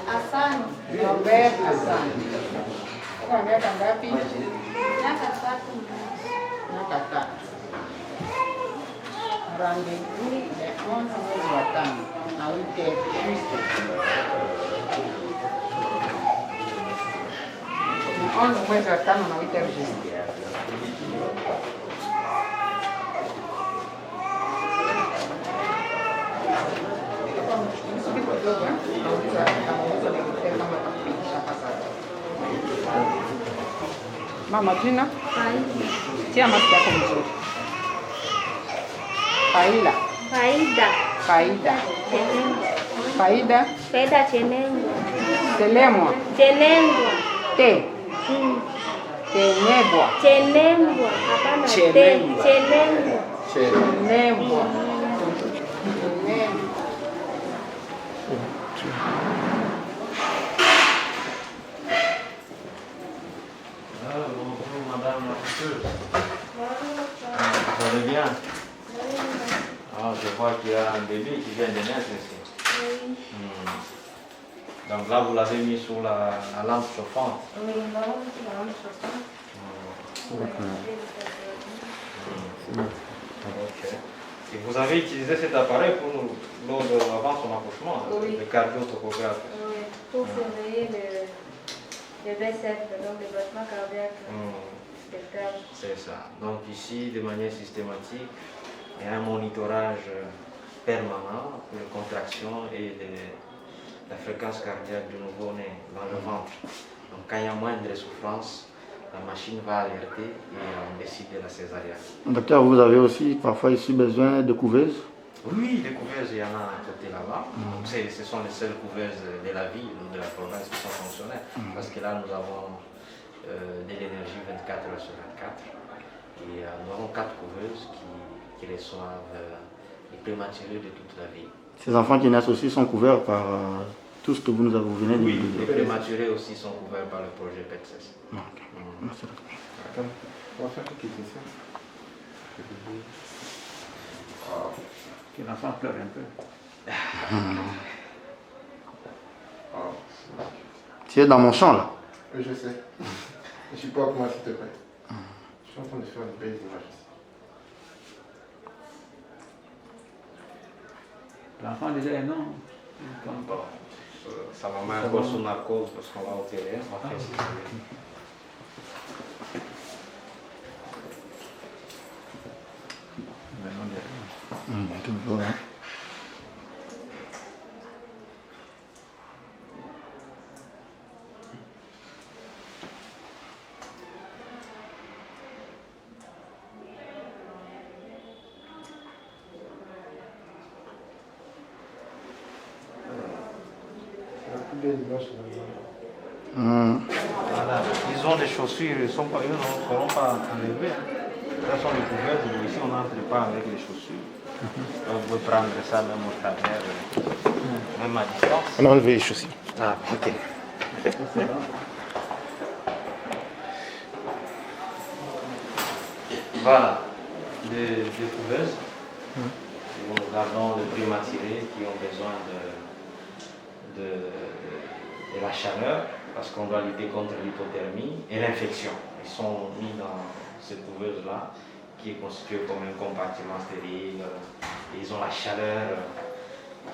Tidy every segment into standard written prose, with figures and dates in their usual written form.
Hassan. Robert Hassan. Kwa miaka ngapi? Miaka 3. Miaka 3. Rendez-vous le 11 mwezi wa 5 à 8h juste. Le 11 mwezi wa 5 à 8h juste. Mama jina? Faida. Tia maski yako mzuri. Faida. Faida. Faida. Faida. Faida Chenengwa. Telemwa. Chenengwa. Te. Tenebwa. Chenengwa. Hapana. Te. Chenengwa. Chenengwa. Tenebwa. Tenebwa. Bonjour madame la chasseuse. Vous allez bien? Ah, je vois qu'il y a un bébé qui vient de naître ici. Oui. Donc là, vous l'avez mis sur la lampe chauffante. Oui, non, c'est la même chose. Ok. Et vous avez utilisé cet appareil avant son accouchement, Oui. le cardiotocographe. Oui, pour surveiller le V7, donc le battement cardiaque spectral. C'est ça. Donc ici, de manière systématique, il y a un monitorage permanent pour les contractions et la fréquence cardiaque du nouveau-né dans le ventre. Donc quand il y a moindre souffrance, la machine va alerter et on décide de la césarienne. Docteur, vous avez aussi parfois ici besoin de couveuses? Oui, les couveuses, il y en a à côté là-bas. Donc ce sont les seules couveuses de la ville ou de la province qui sont fonctionnelles. Parce que là, nous avons de l'énergie 24 heures sur 24. Et nous avons 4 couveuses qui reçoivent les prématurés de toute la ville. Ces enfants qui naissent aussi sont couverts par tout ce que vous venez de Oui, dire. les prématurés aussi sont couverts par le projet PETSES. Merci, docteur. Attends, on va faire quelques questions. Que l'enfant pleure un peu. Tu es dans mon champ là. Oui, je sais. Je suis pas à moi, s'il te plaît. Je suis en train de faire une belle image ici. L'enfant déjà est non. Bon, ça va mettre encore sous narcose parce qu'on va opérer. On va faire ça. Voilà. Ils ont des chaussures, ils ne seront pas enlevés. Là sont les couverts, ici on n'entre pas avec les chaussures. Donc vous pouvez prendre ça même au travers, même à distance. On a enlevé les chaussures. Ah, ok. Voilà, des couveuses. Nous gardons les prématurés qui ont besoin de la chaleur parce qu'on doit lutter contre l'hypothermie et l'infection. Ils sont mis dans cette couveuse-là qui est constituée comme un compartiment stérile. Et ils ont la chaleur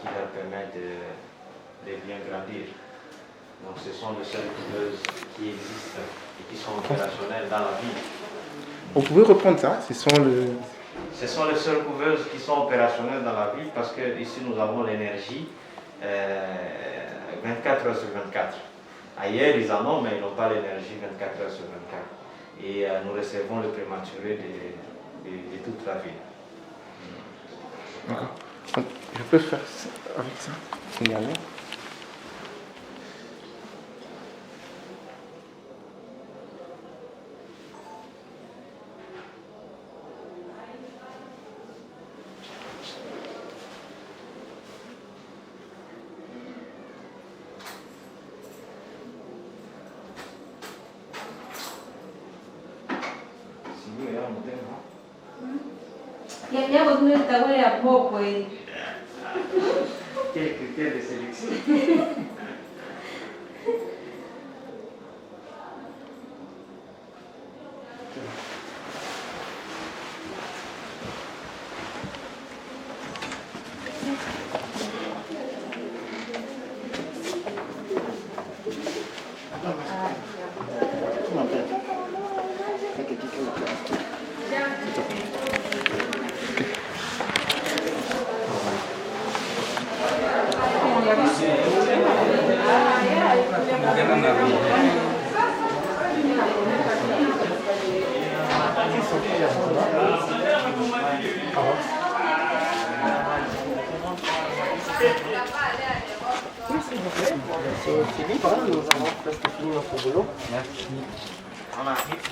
qui leur permet de bien grandir. Donc ce sont les seules couveuses qui existent et qui sont opérationnelles dans la ville. Vous pouvez reprendre ça? Ce sont les seules couveuses qui sont opérationnelles dans la ville parce que ici nous avons l'énergie 24 heures sur 24. Ailleurs ils en ont mais ils n'ont pas l'énergie 24 heures sur 24. Et nous recevons le prématuré de toute la ville. D'accord. Je peux faire ça avec ça? Signaler. Ya, ya, vos no estás, güey, a poco, güey. Quel critère de sélection? C'est libre, hein, nous avons presque fini notre boulot. Merci. On arrive.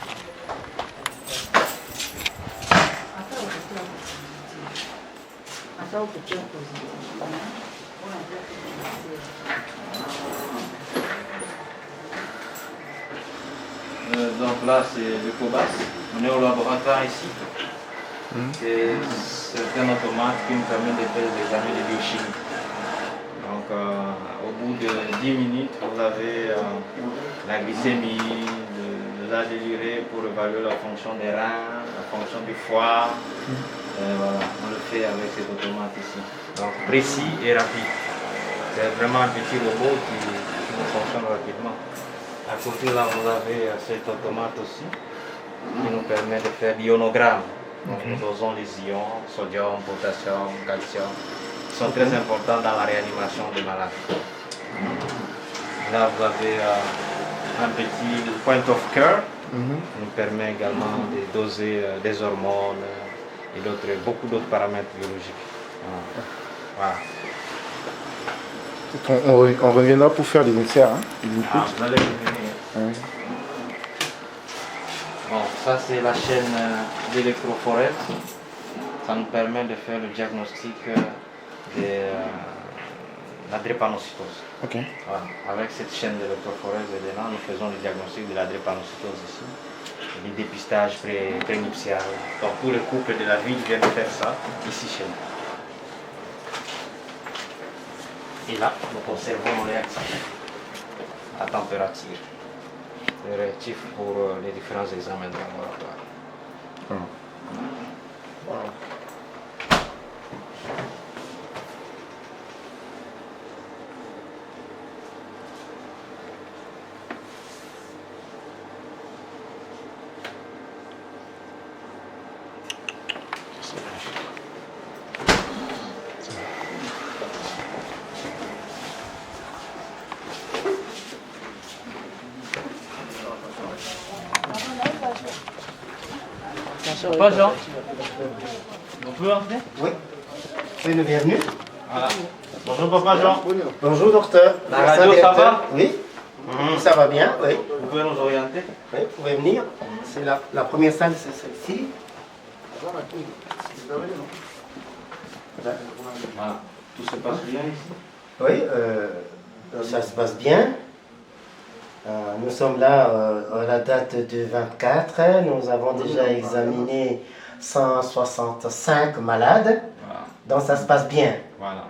Donc là, c'est le COBAS. On est au laboratoire ici. C'est un automate qui nous permet de faire des examens de biochimie. Donc, au bout de 10 minutes, vous avez la glycémie, la délirée pour évaluer la fonction des reins, la fonction du foie. Voilà, on le fait avec cet automate ici. Donc, précis et rapide. C'est vraiment un petit robot qui fonctionne rapidement. À côté là, vous avez cet automate aussi qui nous permet de faire l'ionogramme. Donc, nous dosons les ions, sodium, potassium, calcium, qui sont très importants dans la réanimation des malades. Là, vous avez un petit point of care qui nous permet également de doser des hormones et beaucoup d'autres paramètres biologiques. Voilà. On reviendra pour faire des inserts. Hein, Vous allez revenir. Oui. Bon, ça c'est la chaîne d'électrophorèse. Ça nous permet de faire le diagnostic de la drépanocytose. Ok. Voilà. Avec cette chaîne d'électrophorèse dedans, nous faisons le diagnostic de la drépanocytose ici. Le dépistage prénuptial. Donc tous les couples de la ville viennent faire ça ici chez nous. Et là, nous conservons le réactif à température. Le réactif pour les différents examens de laboratoire. Pas Jean. On peut entrer? Oui. C'est le bienvenu. Voilà. Bonjour Papa Jean. Bonjour docteur. La radio, ça va? Oui. Ça va bien, oui. Vous pouvez nous orienter? Oui, vous pouvez venir. C'est la première salle, c'est celle-ci. Voilà. Tout se passe bien ici? Oui, ça se passe bien. Nous sommes là à la date du 24. Nous avons déjà examiné 165 malades. Voilà. Donc ça se passe bien. Voilà.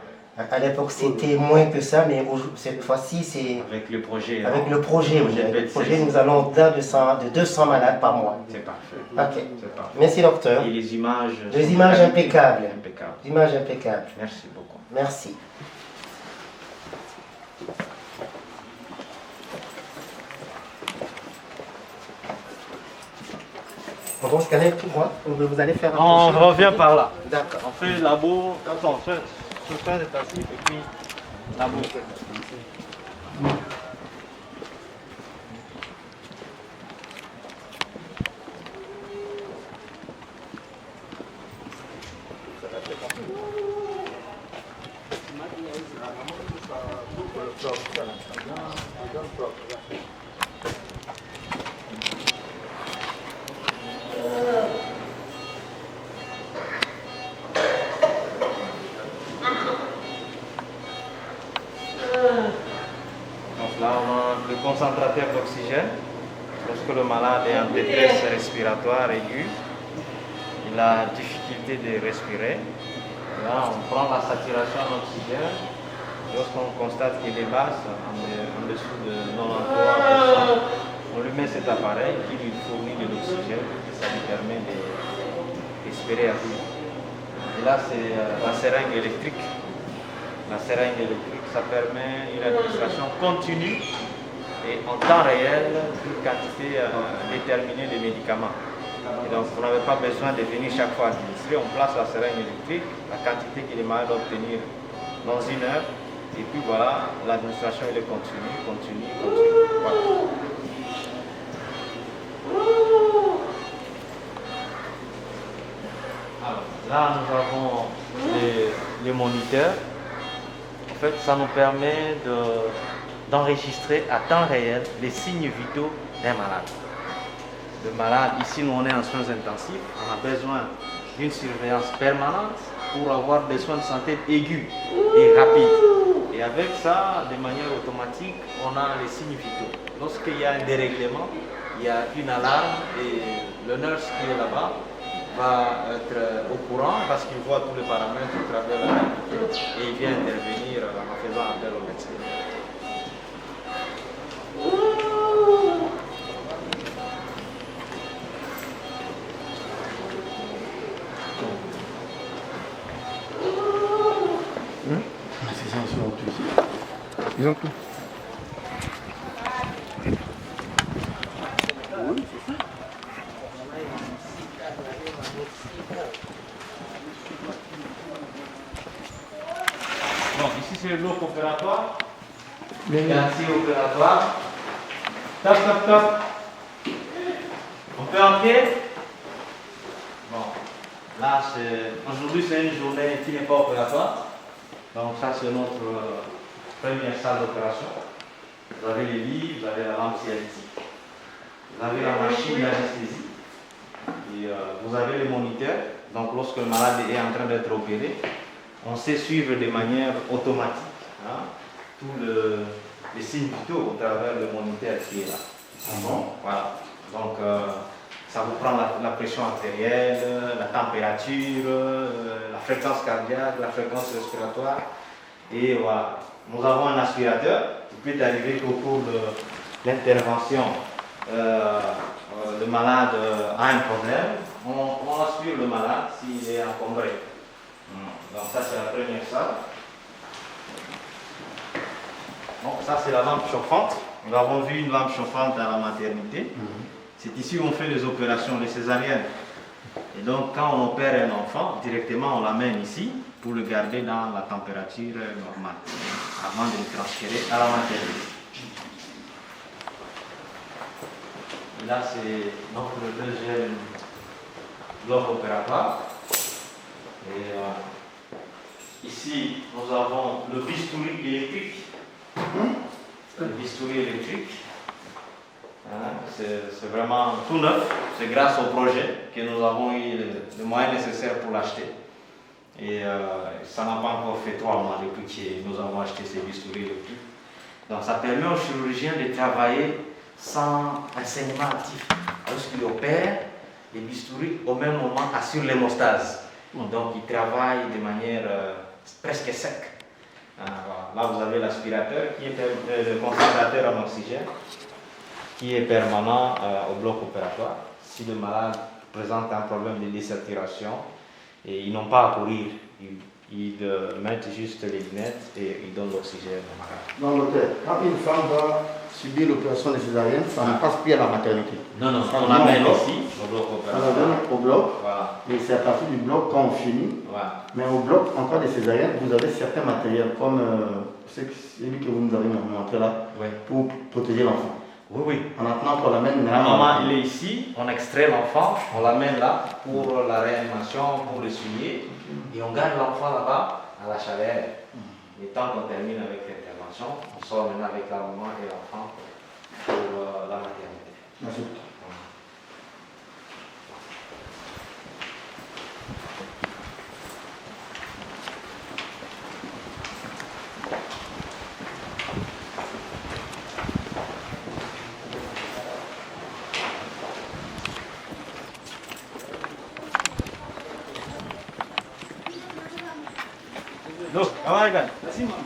À l'époque c'était moins que ça, mais cette fois-ci c'est Avec le projet. avec le projet. Oui. Avec le projet, nous allons au-delà de 200 malades par mois. C'est parfait. Ok. C'est parfait. Merci docteur. Et les images? Les images impeccables. Impeccables. Les images impeccables. Merci beaucoup. Merci. On va scanner tout droit. Vous allez faire un On prochain. revient par là. D'accord. On fait labo, attends, sur des passifs et puis labo. Donc là, on a le concentrateur d'oxygène. Lorsque le malade est en détresse respiratoire aiguë, il a difficulté de respirer. Là, on prend la saturation en oxygène lorsqu'on constate qu'il est basse, en dessous de 93%, on lui met cet appareil qui lui fournit de l'oxygène et ça lui permet d'espérer à vivre. Et là, c'est la seringue électrique. La seringue électrique, ça permet une administration continue et en temps réel d'une quantité déterminée de médicaments. Et donc, vous n'avez pas besoin de venir chaque fois administrer. On place la seringue électrique, la quantité qu'il est malade d'obtenir dans 1 heure. Et puis voilà, l'administration elle est continue. Voilà. Alors, là, nous avons les moniteurs. En fait, ça nous permet d'enregistrer à temps réel les signes vitaux d'un malade. Le malade, ici, nous on est en soins intensifs, on a besoin d'une surveillance permanente pour avoir des soins de santé aigus et rapides. Et avec ça, de manière automatique, on a les signes vitaux. Lorsqu'il y a un dérèglement, il y a une alarme et le nurse qui est là-bas va être au courant parce qu'il voit tous les paramètres à travers la réalité et il vient intervenir en faisant appel au médecin. Ils ont tout. Bon, ici c'est le bloc opératoire. Quartier opératoire. Top. On peut entrer. Bon, là aujourd'hui c'est une journée qui n'est pas opératoire. Donc ça c'est notre première salle d'opération. Vous avez les lits, vous avez la lampe cinétique, vous avez la machine d'anesthésie et vous avez les moniteurs. Donc lorsque le malade est en train d'être opéré, on sait suivre de manière automatique tous les signes vitaux au travers le moniteur qui est là. Bon, voilà. Donc ça vous prend la pression artérielle, la température, la fréquence cardiaque, la fréquence respiratoire. Et voilà. Nous avons un aspirateur. Il peut arriver qu'au cours de l'intervention, le malade a un problème. On aspire le malade s'il est encombré. Donc ça c'est la première salle. Donc ça c'est la lampe chauffante. Nous avons vu une lampe chauffante à la maternité. C'est ici où on fait les opérations, les césariennes. Et donc quand on opère un enfant, directement on l'amène ici pour le garder dans la température normale avant de le transférer à la maternité. Et là c'est notre deuxième bloc opératoire. Et ici nous avons le bistouri électrique. Le bistouri électrique. C'est vraiment tout neuf. C'est grâce au projet que nous avons eu les moyens nécessaires pour l'acheter. Et ça n'a pas encore fait 3 mois depuis que nous avons acheté ces bistouris électriques. Donc ça permet aux chirurgiens de travailler sans enseignement actif. Lorsqu'ils opèrent, les bistouris au même moment assurent l'hémostase. Donc ils travaillent de manière presque sec. Là vous avez l'aspirateur qui est le concentrateur en oxygène qui est permanent au bloc opératoire. Si le malade présente un problème de désaturation, et ils n'ont pas à courir, ils mettent juste les lunettes et ils donnent l'oxygène au malade. Donc, docteur, quand une femme va subir l'opération de césarienne, ça ne passe plus à la maternité. Non, Ça on vient amène au bloc. ici, au bloc On la opératoire. donne au bloc, Voilà. et c'est à partir du bloc quand on finit. Voilà. Mais au bloc, en cas de césarienne, vous avez certains matériels comme celui que vous nous avez montré là, Ouais. pour protéger l'enfant. Oui, oui. En attendant qu'on l'amène La maman, il est ici, on extrait l'enfant, on l'amène là pour la réanimation, pour le souiller, et on garde l'enfant là-bas à la chaleur. Et tant qu'on termine avec l'intervention, on sort maintenant avec la maman et l'enfant pour la maternité. Merci. Look, come on again. Let's see, mom.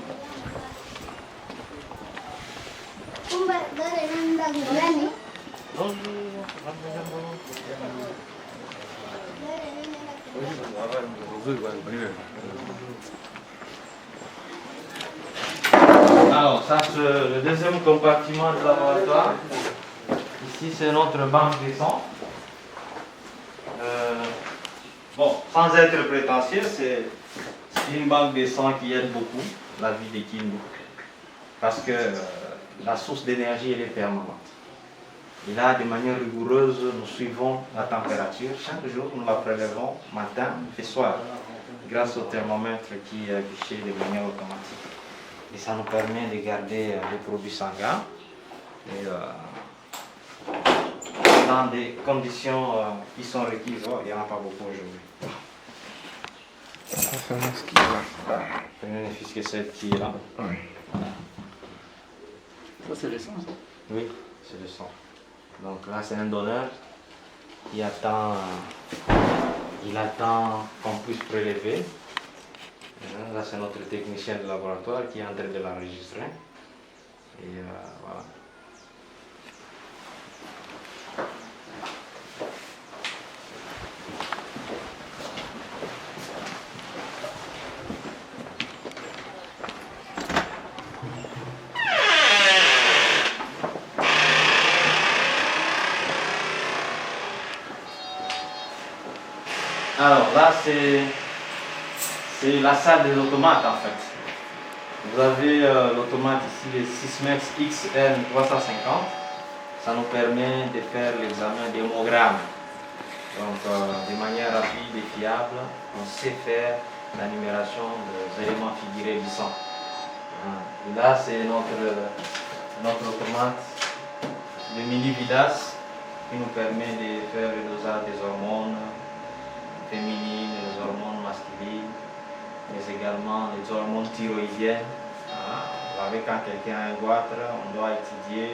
Alors, ça c'est le deuxième compartiment du laboratoire. Ici, c'est notre banque des sons. Bon, sans être prétentieux, c'est une banque des sons qui aide beaucoup la vie des Kindu. Parce que la source d'énergie, elle est permanente. Et là, de manière rigoureuse, nous suivons la température. Chaque jour, nous la prélevons matin et soir, grâce au thermomètre qui est affiché de manière automatique. Et ça nous permet de garder les produits sanguins et, dans des conditions qui sont requises. Oh, il n'y en a pas beaucoup aujourd'hui. Bénéfice que celle qui est là. Oui. Ça, c'est l'essence. Oui, c'est le sang. Donc là, c'est un donneur qui attend, il attend qu'on puisse prélever. Là, c'est notre technicien de laboratoire qui est en train de l'enregistrer. Et voilà. Alors là, c'est la salle des automates en fait. Vous avez l'automate ici, le Sysmex XN350. Ça nous permet de faire l'examen d'hémogramme. Donc, de manière rapide et fiable, on sait faire la numération des éléments figurés du sang. Et là, c'est notre automate, le mini-Vidas, qui nous permet de faire le dosage des hormones féminines, les hormones masculines, mais également les hormones thyroïdiennes. Vous savez, quand quelqu'un a un goitre, on doit étudier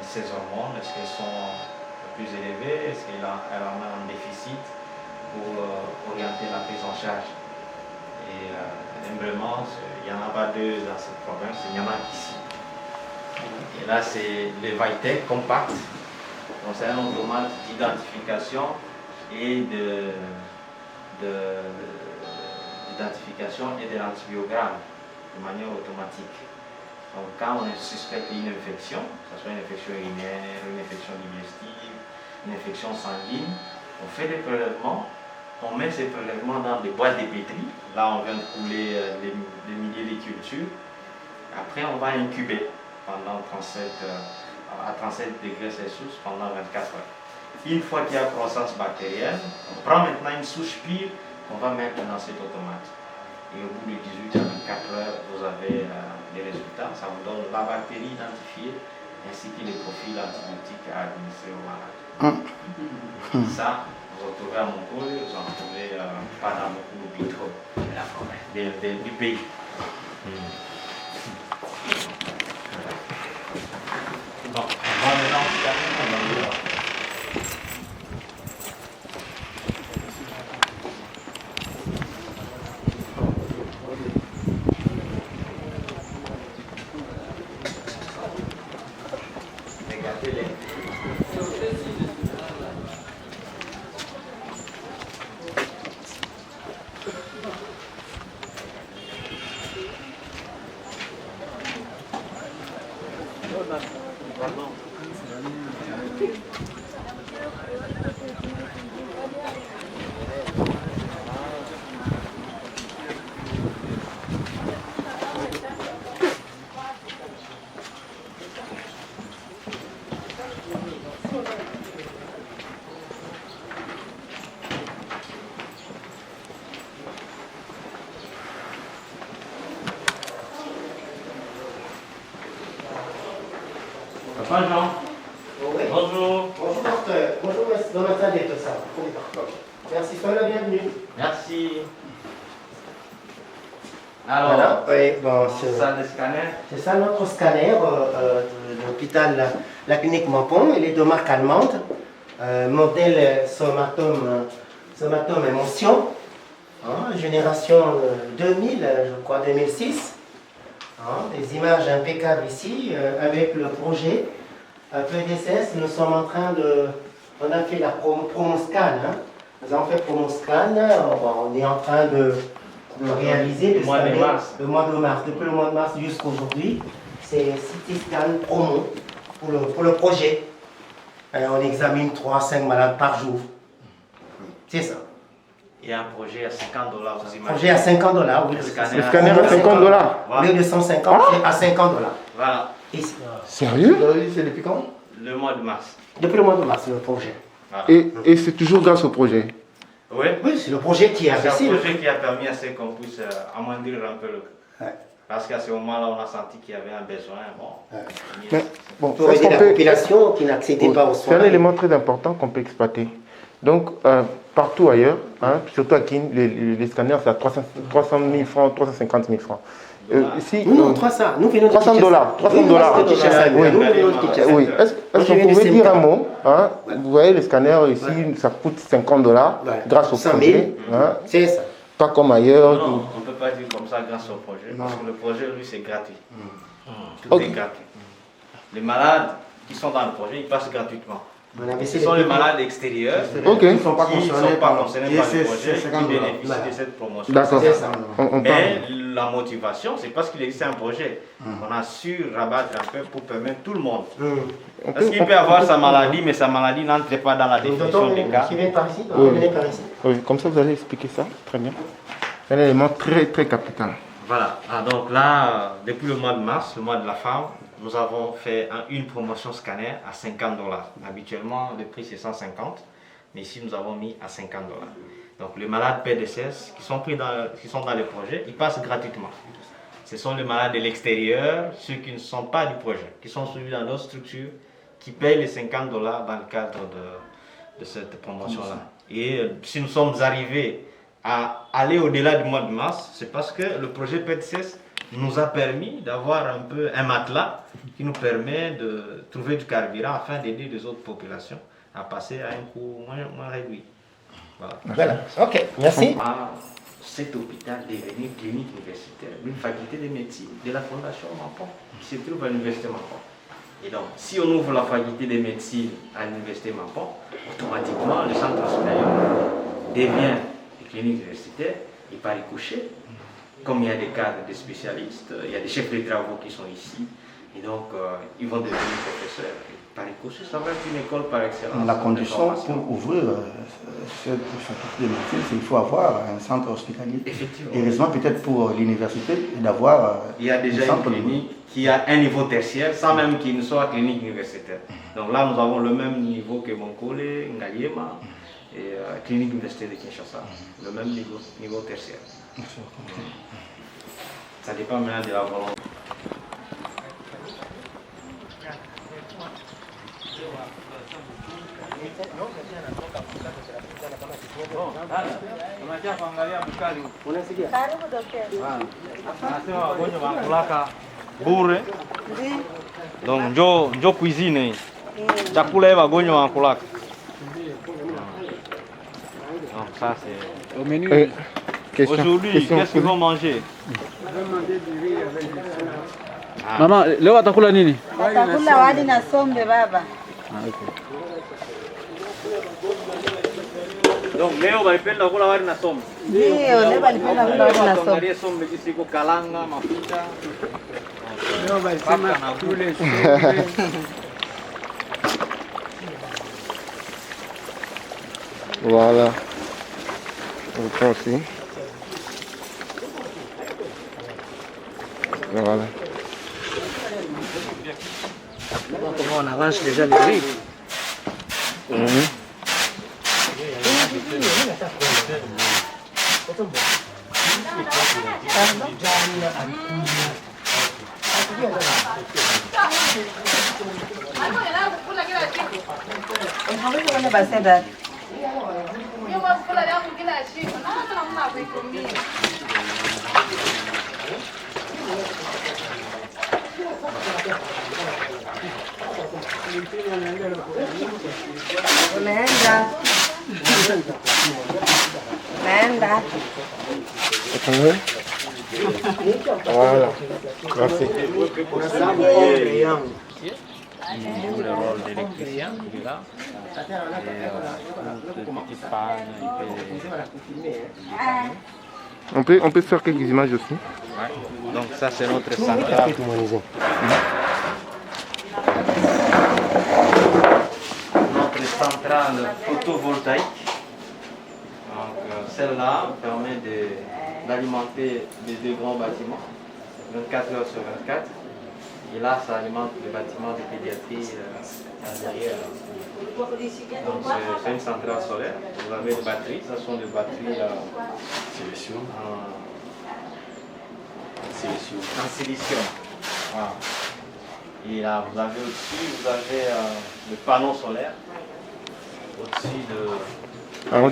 ces hormones. Est-ce qu'elles sont plus élevées? Est-ce qu'elle en a un déficit pour orienter la prise en charge? Et humblement, il n'y en a pas deux dans cette province, il y en a qu'ici. Et là, c'est le Vitec compact. Donc, c'est un automate d'identification et d'identification et de l'antibiogramme de manière automatique. Donc quand on suspecte une infection, que ce soit une infection urinaire, une infection digestive, une infection sanguine, on fait des prélèvements, on met ces prélèvements dans des boîtes de pétri. Là on vient de couler des milliers de cultures. Après on va incuber pendant à 37 degrés Celsius pendant 24 heures. Une fois qu'il y a croissance bactérienne, on prend maintenant une souche pure qu'on va mettre dans cet automate. Et au bout de 18 à 24 heures, vous avez les résultats. Ça vous donne la bactérie identifiée ainsi que les profils antibiotiques à administrer au malade. Ça, vous en trouvez à Mongolie, vous en trouvez pas dans beaucoup d'hôpitaux du pays. Bon, on va maintenant scanner. Papa Jean. Oui. Bonjour. Bonjour docteur. Bonjour monsieur de tout ça. Merci, soyez la bienvenue. Merci. Alors, Voilà, oui, bon, salle de scanner. c'est ça notre scanner de l'hôpital, la clinique Maupon. Il est de marque allemande, modèle Somatum Émotion, génération 2000, je crois 2006. Des images impeccables ici, avec le projet PDSS, nous sommes en train de... On a fait la promoscan. Hein. Nous avons fait promoscan. On est en train de réaliser le mois de mars. Le mois de mars. Depuis le mois de mars jusqu'à aujourd'hui, c'est CT scan promo pour le projet. On examine 3 à 5 malades par jour. C'est ça. Il y a un projet à $50, vous imaginez. Projet à $50, oui. Le scanner à $50. Au lieu de 150, c'est à $50. Voilà. Ici. Sérieux? C'est depuis quand? Le mois de mars. Depuis le mois de mars, le projet. Voilà. Et c'est toujours grâce au projet. Oui, Oui, c'est le projet qui a c'est réussi. un projet qui a permis à ce qu'on puisse amoindrir un peu le coût. Ouais. Parce qu'à ce moment-là, on a senti qu'il y avait un besoin. Bon, Mais, bon, Pour aider la population qui n'accédait pas aux c'est soins. un élément très important qu'on peut exploiter. Donc, partout ailleurs, hein, surtout à Kin, les scanners, c'est à 300 000 francs, 350 000 francs. Ici, Non, 300. Nous venons de $300. Oui, nous venons de Kinshasa. Oui. Est-ce Moi, je qu'on viens de pouvait dire Semka. un mot hein? Vous voyez, les scanners ici, ça coûte $50 grâce au 100 000. projet. Hein? C'est ça. Pas comme ailleurs. non, on ne peut pas dire comme ça grâce au projet. Parce que le projet, lui, c'est gratuit. Tout Ok. est gratuit. Les malades qui sont dans le projet, ils passent gratuitement. On avait Ce sont les malades extérieurs Ok. Ils ne sont pas qui ne concernés sont pas par concernés par le projet, qui $50. bénéficient Voilà. de cette promotion. D'accord. C'est ça. On parle. Mais la motivation, c'est parce qu'il existe un projet. On a su rabattre un peu pour permettre tout le monde. On Parce peut- qu'il peut avoir sa maladie, mais sa maladie n'entre pas dans la définition des cas. Qui vient par ici? Oui. Venez par ici. Oui, comme ça, vous allez expliquer ça. Très bien. C'est un élément très, très capital. Voilà. Ah, donc là, depuis le mois de mars, le mois de la femme, nous avons fait une promotion scanner à $50. Habituellement, le prix c'est 150, mais ici nous avons mis à $50. Donc les malades PDSS qui sont dans les projets, ils passent gratuitement. Ce sont les malades de l'extérieur, ceux qui ne sont pas du projet, qui sont suivis dans d'autres structures, qui payent les $50 dans le cadre de cette promotion-là. Et si nous sommes arrivés à aller au-delà du mois de mars, c'est parce que le projet PDSS nous a permis d'avoir un peu un matelas qui nous permet de trouver du carburant afin d'aider les autres populations à passer à un coût moins réduit. Voilà. Voilà. Ok, merci. À cet hôpital devenu clinique universitaire, une faculté de médecine de la Fondation Mampon qui se trouve à l'université Mampon. Et donc, si on ouvre la faculté de médecine à l'université Mampon, automatiquement le centre hospitalier devient une clinique universitaire et par ricochet, comme il y a des cadres, des spécialistes, il y a des chefs de travaux qui sont ici, et donc ils vont devenir professeurs. Et par ricochet, ça va être une école par excellence. La condition pour ouvrir cette faculté de médecine, c'est qu'il faut avoir un centre hospitalier. Effectivement. Et heureusement, peut-être pour l'université, d'avoir Il y a déjà une clinique qui a un niveau tertiaire sans même qu'il ne soit clinique universitaire. Donc là, nous avons le même niveau que Monkole, Ngaliema et clinique universitaire de Kinshasa. Le même niveau tertiaire. Ça dépend maintenant de la volonté. Anasema wagonjwa wanakulaka bure. Donc njoo cuisine. Chakula hivi wagonjwa wanakulaka. Donc ça c'est Au menu, aujourd'hui, qu'est-ce qu'ils vont manger? Mama, leo watakula nini? Watakula wali na sombe baba. Donc leo walipenda kula wali na sombe. Ndio, leo walipenda kula wali na sombe. Angalia sombe jinsi iko kalanga, mafuta. Leo walisema kule Voilà. On prend aussi. Voilà. Comment on avance déjà le riz? Umeenda. Umeenda. Voilà. Merci. il joue le rôle d'électricien, il est là. Et toute petite panne, il peut... On peut faire quelques images aussi. Ouais. Donc ça c'est notre centrale. Notre centrale photovoltaïque. Donc celle-là permet d'alimenter les deux grands bâtiments, 24 heures sur 24. Et là, ça alimente le bâtiment de pédiatrie derrière. Donc c'est une centrale solaire. Vous avez des batteries, ce sont des batteries en silicium. Voilà. Et là, vous avez au-dessus, le panneau solaire au-dessus de Hein?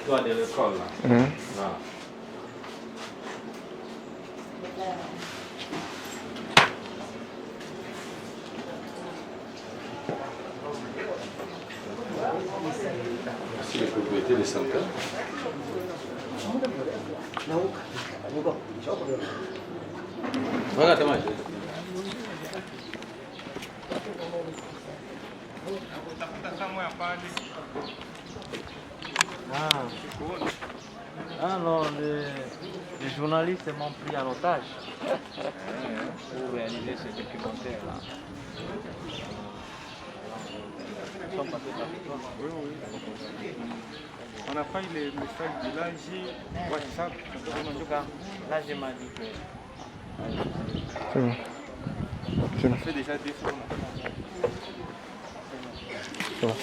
toit de l'école. Voilà. Voici les propriétés des centrales. Regarde-moi. Alors, les journalistes m'ont pris en otage pour réaliser ce documentaire-là. On n'a pas eu les messages de l'AG, WhatsApp. En tout cas, là, je m'a dit que... C'est bon. On fait déjà des fois. C'est bon.